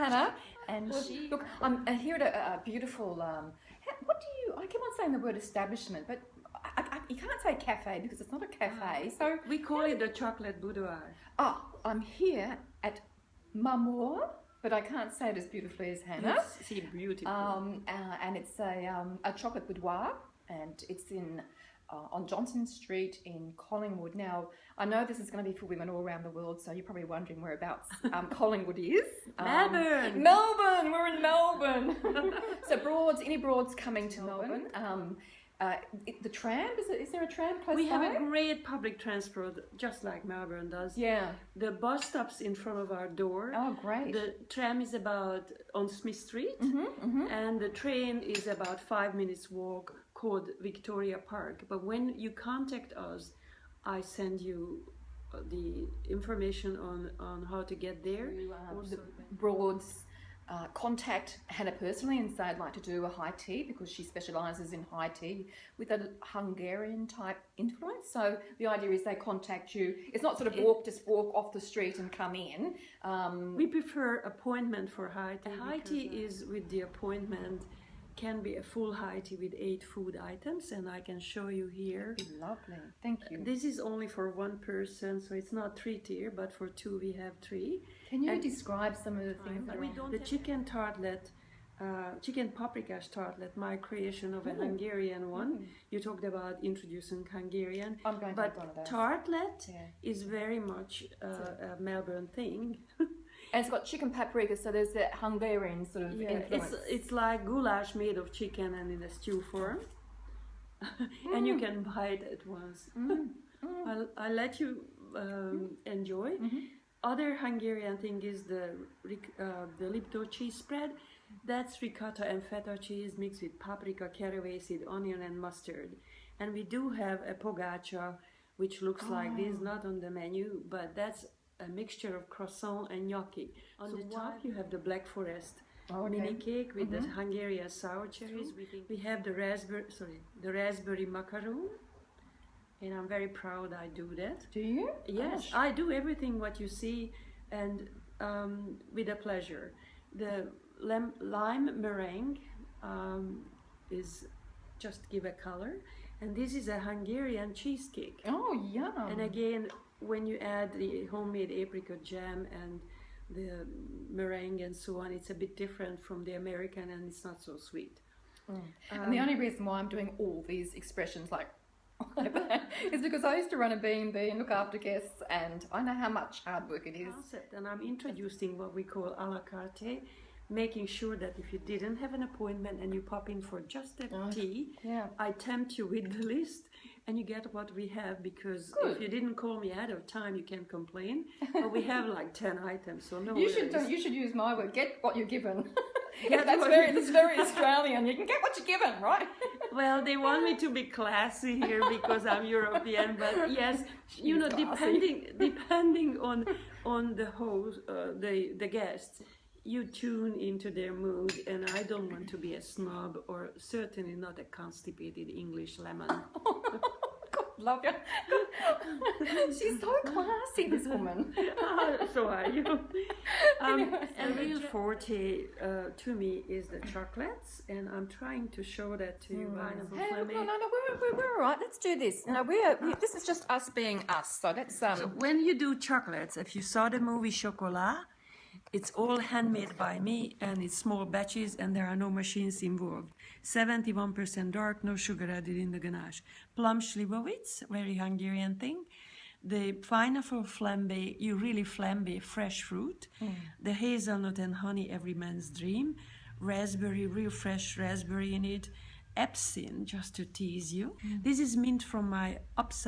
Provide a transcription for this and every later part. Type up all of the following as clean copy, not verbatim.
Hanna, and look, I'm here at a beautiful. I keep on saying the word establishment, but you can't say cafe because it's not a cafe. So we call it the chocolate boudoir. Oh, I'm here at Mamor, but I can't say it as beautifully as Hanna. It's beautiful. And it's a chocolate boudoir, and it's in on Johnson Street in Collingwood. Now, I know this is going to be for women all around the world, so you're probably wondering whereabouts Collingwood is. Melbourne! Melbourne! We're in Melbourne! So any broads coming to Melbourne. The tram, is there a tram close by? We have a great public transport, just like Melbourne does. Yeah. The bus stops in front of our door. Oh, great. The tram is about on Smith Street, and the train is about 5 minutes walk, called Victoria Park. But when you contact us, I send you the information on how to get there. The broads contact Hanna personally and say I'd like to do a high tea because she specialises in high tea with a Hungarian type influence. So the idea is they contact you. It's not sort of walk off the street and come in. We prefer appointment for high tea. High tea is with the appointment. Can be a full high tea with 8 food items, and I can show you here. Lovely, thank you. This is only for 1 person, so it's not 3-tier, but for 2 we have 3. Can you describe some of the things that the chicken tartlet, chicken paprika tartlet, my creation of a Hungarian one. You talked about introducing Hungarian. I'm going to have one of those. Tartlet is very much a Melbourne thing. And it's got chicken paprika, so there's that Hungarian sort of influence. It's like goulash made of chicken and in a stew form. And you can buy it at once. I'll let you enjoy. Other Hungarian thing is the Lipto cheese spread. That's ricotta and feta cheese mixed with paprika, caraway seed, onion and mustard. And we do have a pogacha, which looks like this, not on the menu, but that's a mixture of croissant and gnocchi. On the top you have the Black Forest mini cake with the Hungarian sour cherries. We have the raspberry macaroon, and I'm very proud I do that. Do you? Yes, I do everything what you see, and with a pleasure. The lime meringue is just give a color, and this is a Hungarian cheesecake. Oh, yum! And again, when you add the homemade apricot jam and the meringue and so on, it's a bit different from the American, and it's not so sweet. And the only reason why I'm doing all these expressions like that is because I used to run a B&B and look after guests, and I know how much hard work it is. And I'm introducing what we call a la carte, making sure that if you didn't have an appointment and you pop in for just a tea, I tempt you with the list and you get what we have, because if you didn't call me out of time, you can complain. But we have like 10 items, so no worries. You should use my word, get what you're given. That's very Australian. You can get what you're given, right? Well, they want me to be classy here because I'm European, but yes, you know, depending on the host, the guests, you tune into their mood, and I don't want to be a snob or certainly not a constipated English lemon. God, love you. She's so classy, this woman. So are you. A real forte to me is the chocolates, and I'm trying to show that to you. Hey, look, no, we're all right. Let's do this. No, this is just us being us. So let's. So when you do chocolates, if you saw the movie Chocolat, it's all handmade by me, and it's small batches, and there are no machines involved. 71% dark, no sugar added in the ganache. Plum Slivovitz, very Hungarian thing. The pineapple flambe, you really flambe fresh fruit. The hazelnut and honey, every man's dream. Raspberry, real fresh raspberry in it. Epsin, just to tease you. This is mint from my ups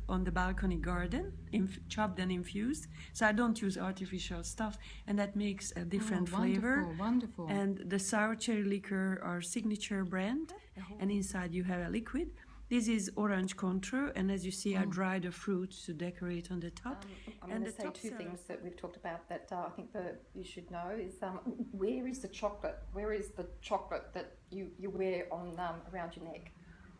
on the balcony garden, chopped and infused. So I don't use artificial stuff, and that makes a different flavor. Wonderful. And the sour cherry liquor, our signature brand, and inside you have a liquid. This is orange contour, and as you see, I dry the fruit to decorate on the top. I'm going to say 2 things that we've talked about that I think that you should know is where is the chocolate? Where is the chocolate that you wear on around your neck?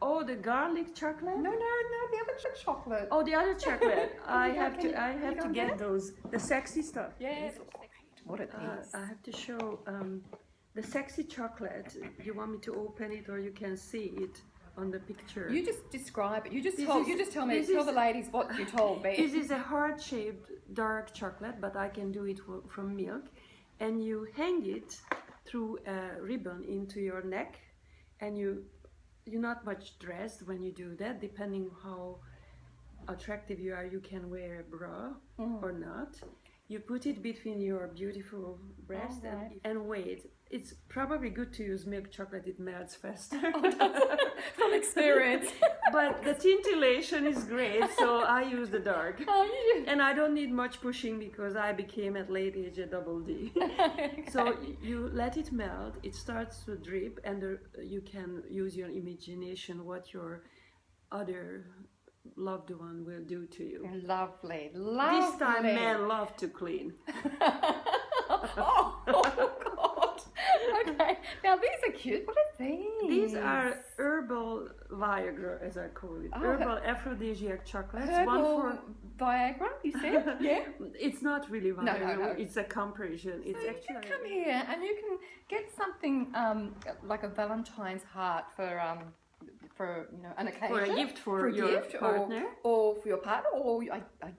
Oh, the garlic chocolate? No, the other chocolate. Oh, the other chocolate. I have to get those. The sexy stuff. Yes. What are these? I have to show the sexy chocolate. You want me to open it, or you can see it on the picture? You just describe it. You just tell the ladies what you told me. This is a heart-shaped dark chocolate, but I can do it from milk. And you hang it through a ribbon into your neck, and you're not much dressed when you do that. Depending how attractive you are, you can wear a bra or not. You put it between your beautiful breast and wait. It's probably good to use milk chocolate, it melts faster. From experience. But the tintillation is great, so I use the dark. And I don't need much pushing because I became at late age a double D. Okay. So you let it melt, it starts to drip, and you can use your imagination what your other loved one will do to you. Lovely. This time men love to clean. Oh God. Okay. Now these are cute. What are these? These are herbal Viagra, as I call it. Herbal aphrodisiac chocolates. Herbal Viagra, you said? Yeah. It's not really Viagra. No. It's a compression. So it's you actually can come here and you can get something like a Valentine's heart for an occasion, for a gift for your partner, or for your partner, or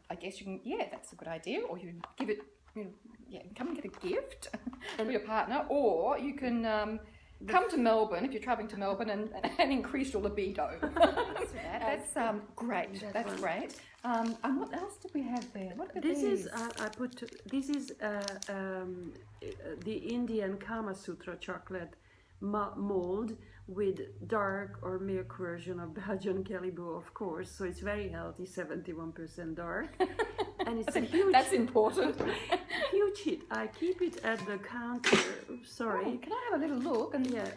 I guess you can. Yeah, that's a good idea. Or you can give it. Come and get a gift for your partner, or you can come to Melbourne if you're travelling to Melbourne and increase your libido. That's great. That's great. And what else do we have there? What are these? This is the Indian Kama Sutra chocolate mold with dark or milk version of Belgian Caribou, of course. So it's very healthy, 71% dark, and it's a huge. That's important. Huge hit. I keep it at the counter. Sorry. Oh, can I have a little look?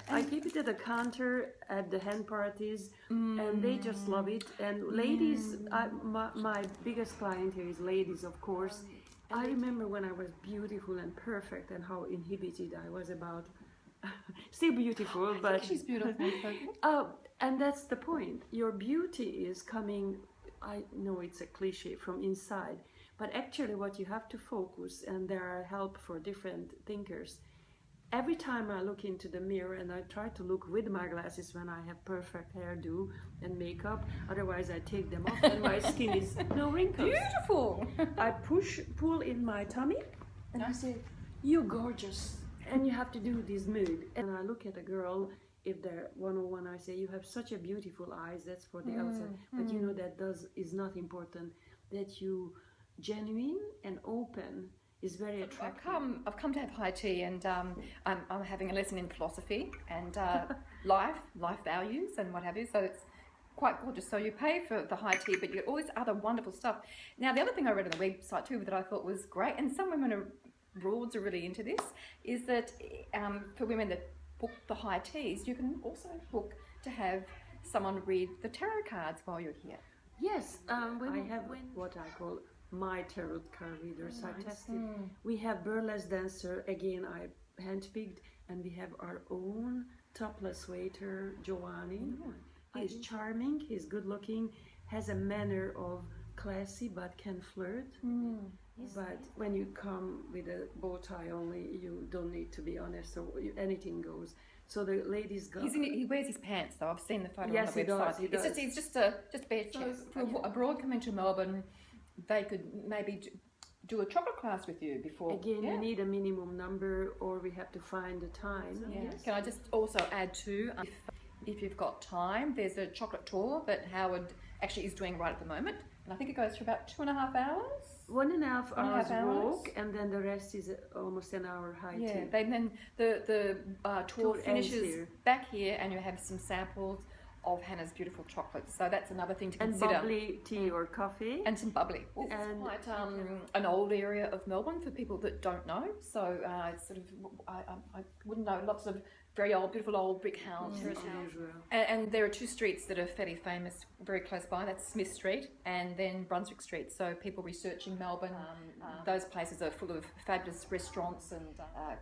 I keep it at the counter at the hen parties, and they just love it. And ladies, my biggest client here is ladies, of course. I remember when I was beautiful and perfect, and how inhibited I was about. Still beautiful, but she's beautiful. And that's the point. Your beauty is coming. I know it's a cliche, from inside, but actually, what you have to focus, and there are help for different thinkers. Every time I look into the mirror, and I try to look with my glasses when I have perfect hairdo and makeup. Otherwise, I take them off, and my skin is no wrinkles. Beautiful. I pull in my tummy, and I say, "You're gorgeous." And you have to do this mood. And I look at a girl, if they're one-on-one, I say, you have such a beautiful eyes, that's for the outside. But you know that is not important. That you genuine and open is very attractive. I've come to have high tea, and I'm having a lesson in philosophy and life values and what have you. So it's quite gorgeous. So you pay for the high tea, but you get all this other wonderful stuff. Now the other thing I read on the website too that I thought was great, and some women are really into this, is that for women that book the high teas, you can also book to have someone read the tarot cards while you're here. Yes, I have what I call my tarot card readers. I tested. We have burlesque dancer, again I handpicked, and we have our own topless waiter, Giovanni. He's charming, he's good looking, has a manner of classy but can flirt. But when you come with a bow tie only, you don't need to be honest, so anything goes. So the ladies go. He wears his pants though. I've seen the photo yes, on the website. He does. It's just a bare chest. For a broad coming to Melbourne, they could maybe do a chocolate class with you before. Again, you need a minimum number, or we have to find the time. So, yes. Can I just also add too, if you've got time, there's a chocolate tour that Howard actually is doing right at the moment. And I think it goes for about 2.5 hours. 1.5 hours walk, and then the rest is almost an hour high tea. Yeah, then the tour finishes back here, and you have some samples of Hannah's beautiful chocolates. So that's another thing to consider. And bubbly tea or coffee. And some bubbly. Well, it's quite an old area of Melbourne for people that don't know. So it's sort of, I wouldn't know, lots of very old, beautiful old brick house. And there are two streets that are fairly famous, very close by. That's Smith Street and then Brunswick Street. So people researching Melbourne, those places are full of fabulous restaurants and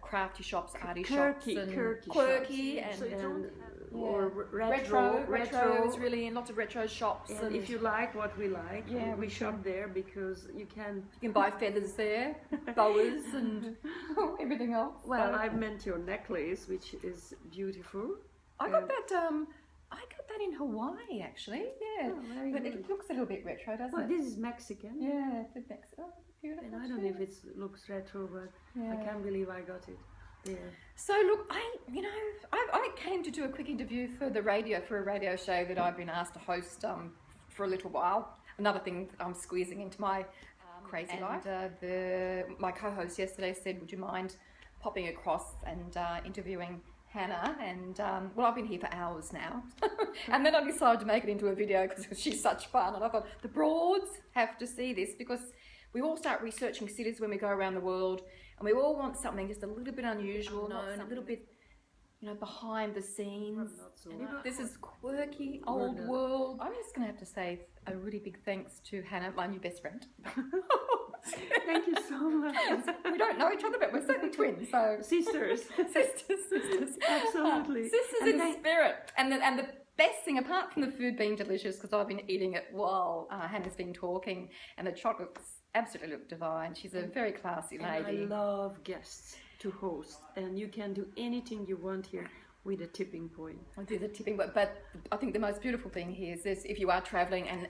crafty shops, arty shops, and quirky and or retro is really in lots of retro shops. And if you like what we like, we shop there because you can buy feathers there, boas and everything else. Well, I meant your necklace, which is beautiful. I got that in Hawaii actually. Yeah, but it looks a little bit retro, doesn't it? This is Mexican. Yeah, it's Mexican. Oh, beautiful. And I don't know if it looks retro, but I can't believe I got it. Yeah. So look, I came to do a quick interview for the radio, for a radio show that I've been asked to host for a little while. Another thing that I'm squeezing into my crazy life. My co-host yesterday said, would you mind popping across and interviewing Hanna? And well, I've been here for hours now. And then I decided to make it into a video because she's such fun. And I thought, the Broads have to see this because we all start researching cities when we go around the world. And we all want something just a little bit unusual, a little bit, behind the scenes. This is quirky, old world. I'm just going to have to say a really big thanks to Hanna, my new best friend. Thank you so much. We don't know each other, but we're certainly twins. So sisters. Sisters. Absolutely. Sisters in spirit. And the best thing, apart from the food being delicious, because I've been eating it while Hannah's been talking, and the chocolates absolutely look divine. She's a very classy lady. And I love guests to host, and you can do anything you want here with a tipping point. I do the tipping point, but I think the most beautiful thing here is this: if you are travelling and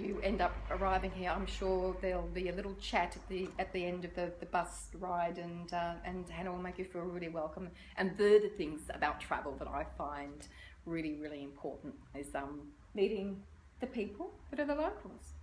you end up arriving here, I'm sure there'll be a little chat at the end of the bus ride, and Hanna will make you feel really welcome. And they're the things about travel that I find really, really important, is meeting the people that are the locals.